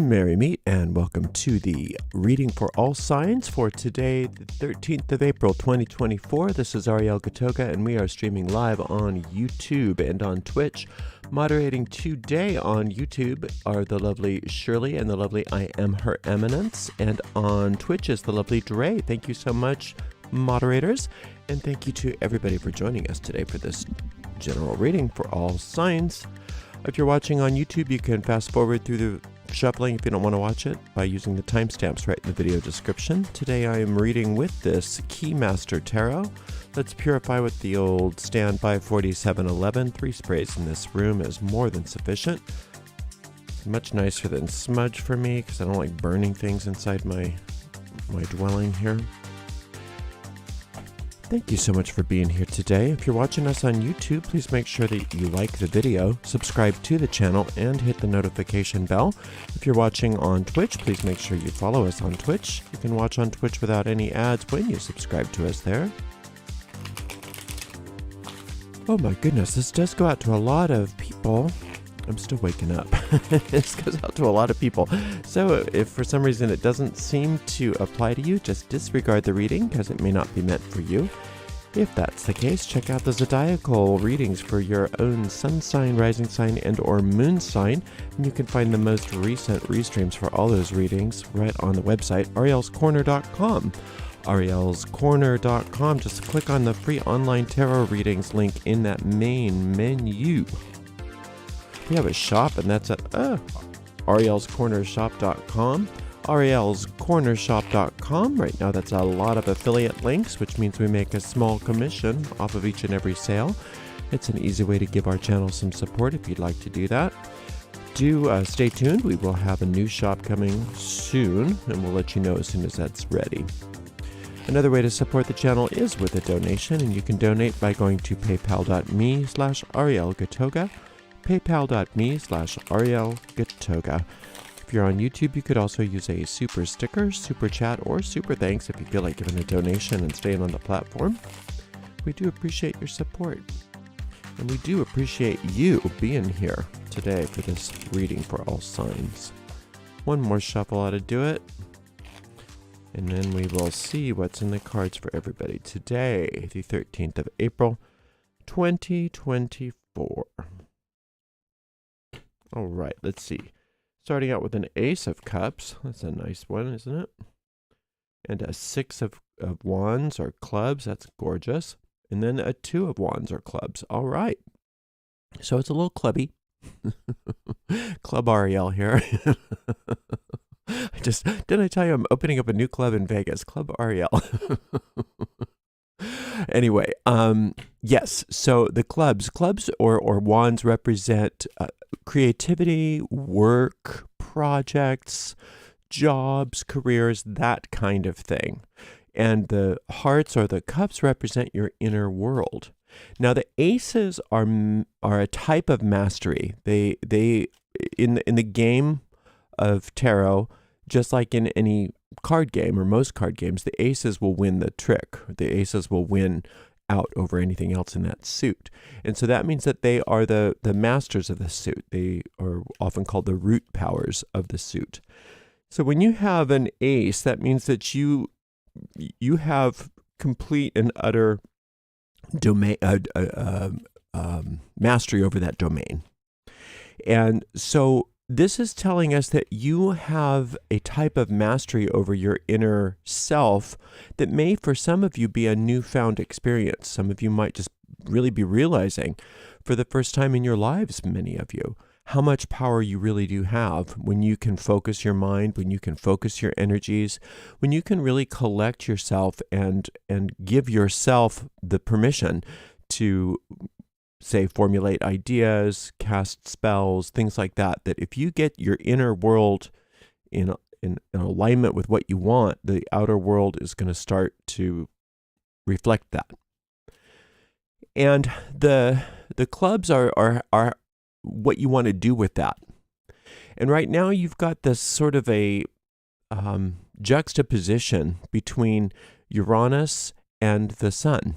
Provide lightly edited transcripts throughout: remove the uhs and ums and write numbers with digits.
Merry Meet and welcome to the reading for all signs for today, the 13th of April, 2024. This is Ariel and we are streaming live on YouTube and on Twitch. Moderating today on YouTube are the lovely Shirley and the lovely I Am Her Eminence, and on Twitch is the lovely Dre. Thank you so much, moderators, and thank you to everybody for joining us today for this general reading for all signs. If you're watching on YouTube, you can fast forward through the shuffling if you don't want to watch it by using the timestamps right in the video description. Today I am reading with this Keymaster Tarot. Let's purify with the old standby 4711. 3 sprays in this room is more than sufficient. It's much nicer than smudge for me because I don't like burning things inside my dwelling here. Thank you so much for being here today. If you're watching us on YouTube, please make sure that you like the video, subscribe to the channel, and hit the notification bell. If you're watching on Twitch, please make sure you follow us on Twitch. You can watch on Twitch without any ads when you subscribe to us there. Oh my goodness, this does go out to a lot of people. I'm still waking up. This goes out to a lot of people. So if for some reason it doesn't seem to apply to you, just disregard the reading because it may not be meant for you. If that's the case, check out the zodiacal readings for your own sun sign, rising sign, and or moon sign. And you can find the most recent restreams for all those readings right on the website, arielscorner.com. arielscorner.com. Just click on the free online tarot readings link in that main menu. We have a shop, and that's at arielscornershop.com. arielscornershop.com. Right now, that's a lot of affiliate links, which means we make a small commission off of each and every sale. It's an easy way to give our channel some support if you'd like to do that. Do stay tuned. We will have a new shop coming soon, and we'll let you know as soon as that's ready. Another way to support the channel is with a donation, and you can donate by going to paypal.me/arielgatoga. paypal.me/arielgatoga. If you're on YouTube, you could also use a super sticker, super chat, or super thanks if you feel like giving a donation and staying on the platform. We do appreciate your support. And we do appreciate you being here today for this reading for all signs. One more shuffle ought to do it. And then we will see what's in the cards for everybody today, the 13th of April, 2024. All right, let's see. Starting out with an Ace of Cups. That's a nice one, isn't it? And a 6 of Wands or Clubs. That's gorgeous. And then a 2 of Wands or Clubs. All right. So it's a little clubby. Club Ariel here. Didn't I tell you I'm opening up a new club in Vegas? Club Ariel. Anyway, yes, so the clubs or wands represent creativity, work, projects, jobs, careers, that kind of thing. And the hearts or the cups represent your inner world. Now, the aces are a type of mastery. They in the game of tarot, just like in any card game or most card games, the aces will win the trick. The aces will win out over anything else in that suit. And so that means that they are the masters of the suit. They are often called the root powers of the suit. So when you have an ace, that means that you have complete and utter domain mastery over that domain. And so this is telling us that you have a type of mastery over your inner self that may, for some of you, be a newfound experience. Some of you might just really be realizing for the first time in your lives, many of you, how much power you really do have when you can focus your mind, when you can focus your energies, when you can really collect yourself and give yourself the permission to, say, formulate ideas, cast spells, things like that, that if you get your inner world in alignment with what you want, the outer world is going to start to reflect that. And the clubs are what you want to do with that. And right now you've got this sort of a juxtaposition between Uranus and the sun.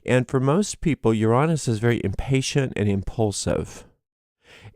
And for most people, Uranus is very impatient and impulsive.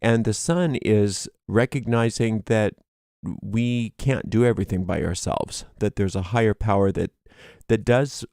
And the sun is recognizing that we can't do everything by ourselves, that there's a higher power that does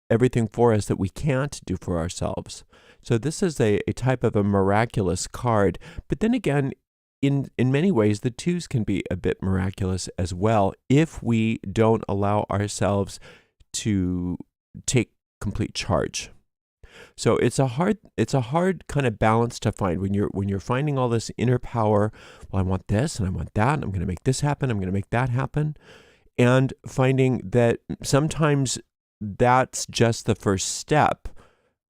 everything for us that we can't do for ourselves. So this is a type of a miraculous card. But then again, in many ways, the twos can be a bit miraculous as well if we don't allow ourselves to take complete charge. So it's a hard kind of balance to find when you're finding all this inner power. Well, I want this and I want that, and I'm going to make this happen, I'm going to make that happen. And finding that sometimes that's just the first step,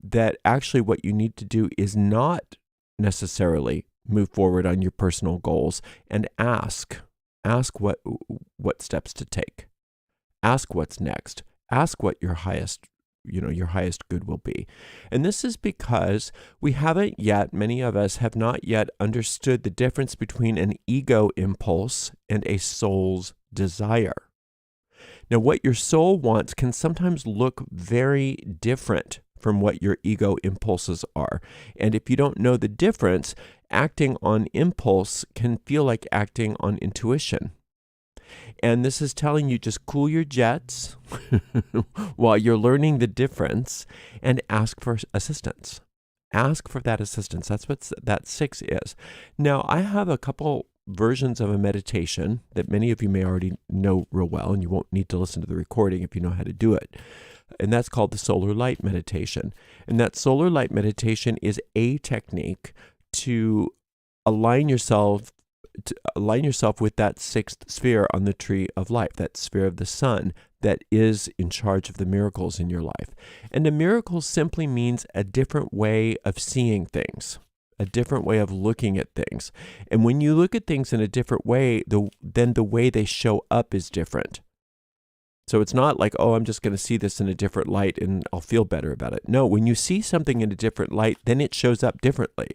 that actually what you need to do is not necessarily move forward on your personal goals, and ask what steps to take. Ask what's next. Ask what your highest good will be. And this is because many of us have not yet understood the difference between an ego impulse and a soul's desire. Now, what your soul wants can sometimes look very different from what your ego impulses are. And if you don't know the difference, acting on impulse can feel like acting on intuition. And this is telling you, just cool your jets while you're learning the difference, and ask for assistance. Ask for that assistance. That's what that 6 is. Now, I have a couple versions of a meditation that many of you may already know real well, and you won't need to listen to the recording if you know how to do it. And that's called the solar light meditation. And that solar light meditation is a technique to align yourself with that 6th sphere on the tree of life, that sphere of the sun that is in charge of the miracles in your life. And a miracle simply means a different way of seeing things, a different way of looking at things. And when you look at things in a different way, then the way they show up is different. So it's not like, oh, I'm just going to see this in a different light and I'll feel better about it. No, when you see something in a different light, then it shows up differently.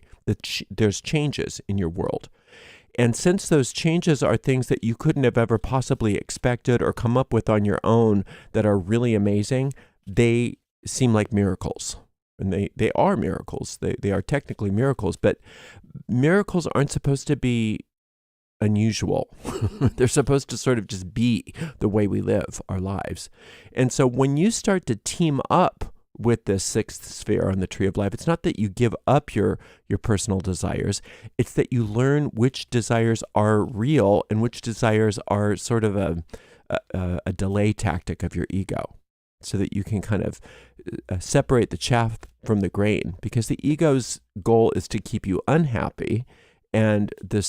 There's changes in your world. And since those changes are things that you couldn't have ever possibly expected or come up with on your own that are really amazing, they seem like miracles. And they are miracles. They are technically miracles, but miracles aren't supposed to be unusual. They're supposed to sort of just be the way we live our lives. And so when you start to team up with this 6th sphere on the tree of life, it's not that you give up your personal desires. It's that you learn which desires are real and which desires are sort of a delay tactic of your ego, so that you can kind of separate the chaff from the grain, because the ego's goal is to keep you unhappy, and the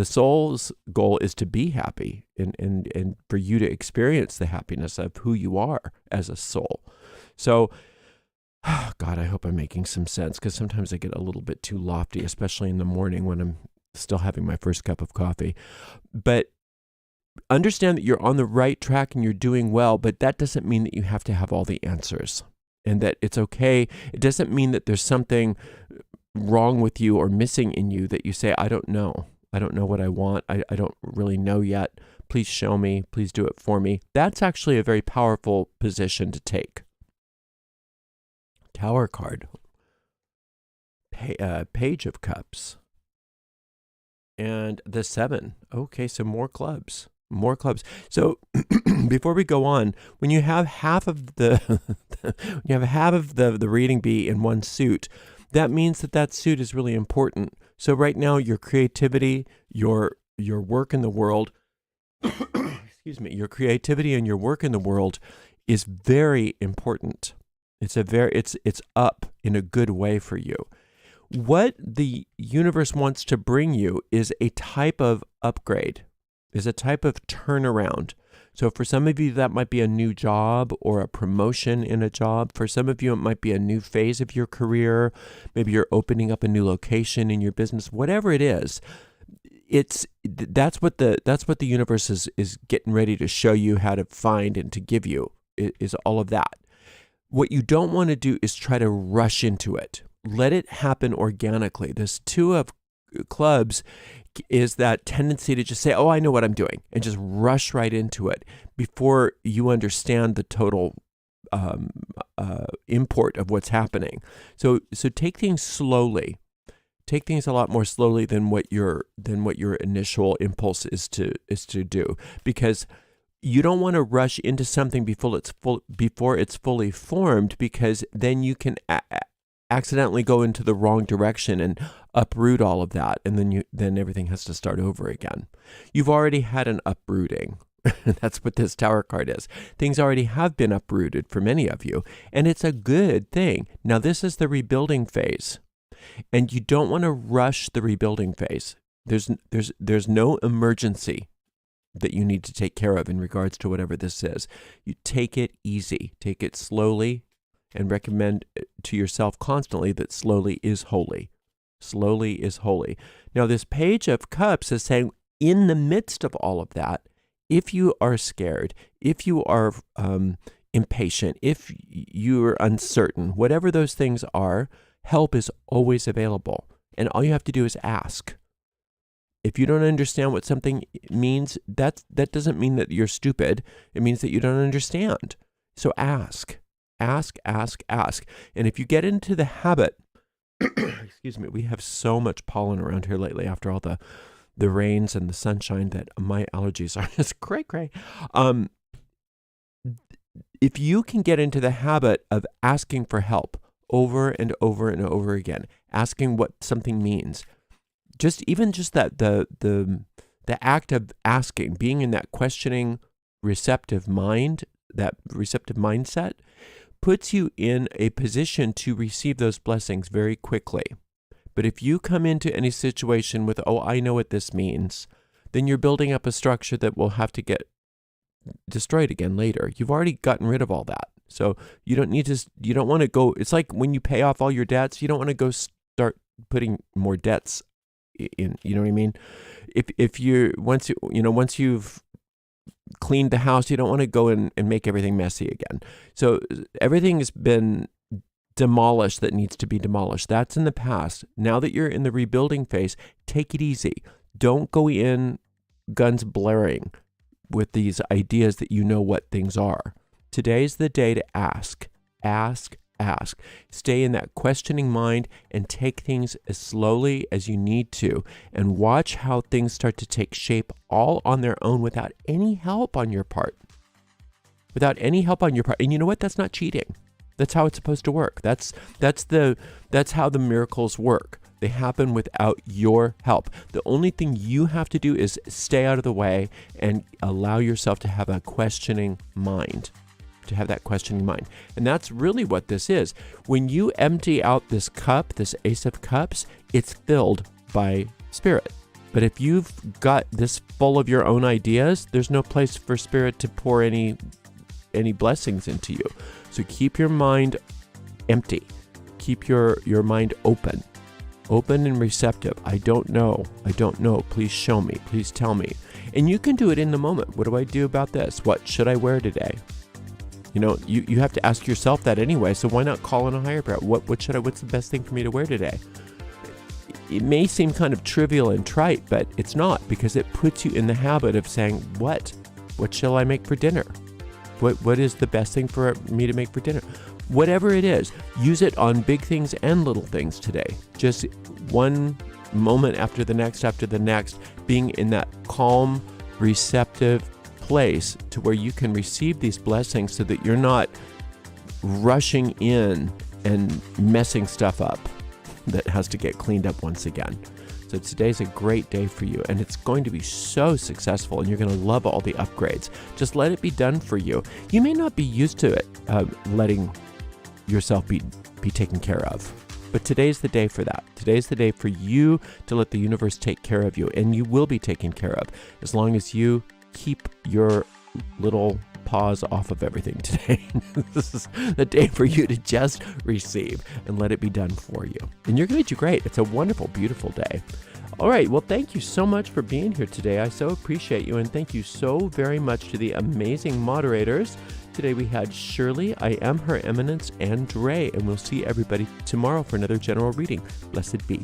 soul's goal is to be happy and for you to experience the happiness of who you are as a soul. So, God, I hope I'm making some sense, because sometimes I get a little bit too lofty, especially in the morning when I'm still having my first cup of coffee. But understand that you're on the right track and you're doing well, but that doesn't mean that you have to have all the answers, and that it's okay. It doesn't mean that there's something wrong with you or missing in you that you say, I don't know what I want. I don't really know yet. Please show me. Please do it for me. That's actually a very powerful position to take. Tower card. Page of Cups. And the 7. Okay, so more clubs. So before we go on, when you have half of the reading be in one suit, that means that suit is really important. So right now, your creativity, your work in the world, your creativity and your work in the world is very important. It's up in a good way for you. What the universe wants to bring you is a type of upgrade, is a type of turnaround. So for some of you, that might be a new job or a promotion in a job. For some of you, it might be a new phase of your career. Maybe you're opening up a new location in your business. Whatever it is, that's what the universe is getting ready to show you how to find and to give you, is all of that. What you don't want to do is try to rush into it. Let it happen organically. This 2 of clubs is that tendency to just say, oh, I know what I'm doing, and just rush right into it before you understand the total import of what's happening. So take things slowly. Take things a lot more slowly than what your initial impulse is to do, because you don't want to rush into something before it's fully formed, because then you can accidentally go into the wrong direction and uproot all of that, and then everything has to start over again. You've already had an uprooting. That's what this Tower card is. Things already have been uprooted for many of you, and it's a good thing. Now, this is the rebuilding phase, and you don't want to rush the rebuilding phase. There's no emergency that you need to take care of in regards to whatever this is. You take it easy, take it slowly, and recommend to yourself constantly that slowly is holy. Slowly is holy. Now, this Page of Cups is saying, in the midst of all of that, if you are scared, if you are impatient, if you're uncertain, whatever those things are, help is always available. And all you have to do is ask. If you don't understand what something means, that doesn't mean that you're stupid. It means that you don't understand. So ask. Ask, ask, ask. And if you get into the habit, excuse me, we have so much pollen around here lately after all the rains and the sunshine that my allergies are just cray-cray. If you can get into the habit of asking for help over and over and over again, asking what something means, just that the act of asking, being in that questioning, receptive mind, that receptive mindset, puts you in a position to receive those blessings very quickly. But if you come into any situation with, oh, I know what this means, then you're building up a structure that will have to get destroyed again later. You've already gotten rid of all that. So you don't want to go, it's like when you pay off all your debts, you don't want to go start putting more debts in, you know what I mean? Once you've cleaned the house, you don't want to go in and make everything messy again. So everything has been demolished that needs to be demolished. That's in the past. Now that you're in the rebuilding phase, take it easy. Don't go in guns blaring with these ideas that you know what things are. Today's the day to ask. Ask, ask. Stay in that questioning mind and take things as slowly as you need to, and watch how things start to take shape all on their own without any help on your part. Without any help on your part. And you know what? That's not cheating. That's how it's supposed to work. That's how the miracles work. They happen without your help. The only thing you have to do is stay out of the way and allow yourself to have a questioning mind. To have that questioning mind. And that's really what this is. When you empty out this cup, this Ace of Cups, it's filled by Spirit. But if you've got this full of your own ideas, there's no place for Spirit to pour any blessings into you. So keep your mind empty. Keep your mind open and receptive. I don't know. Please show me. Please tell me. And you can do it in the moment. What do I do about this? What should I wear today? You know, you have to ask yourself that anyway. So why not call in a higher power? What's the best thing for me to wear today? It may seem kind of trivial and trite, but it's not, because it puts you in the habit of saying, what shall I make for dinner? What is the best thing for me to make for dinner? Whatever it is, use it on big things and little things today. Just one moment after the next, being in that calm, receptive place to where you can receive these blessings so that you're not rushing in and messing stuff up that has to get cleaned up once again. So today's a great day for you, and it's going to be so successful, and you're going to love all the upgrades. Just let it be done for you. You may not be used to it, letting yourself be taken care of, but today's the day for that. Today's the day for you to let the universe take care of you, and you will be taken care of as long as you keep your little paws off of everything today. This is the day for you to just receive and let it be done for you. And you're going to do great. It's a wonderful, beautiful day. All right. Well, thank you so much for being here today. I so appreciate you. And thank you so very much to the amazing moderators. Today we had Shirley, I Am Her Eminence, and Dre. And we'll see everybody tomorrow for another general reading. Blessed be.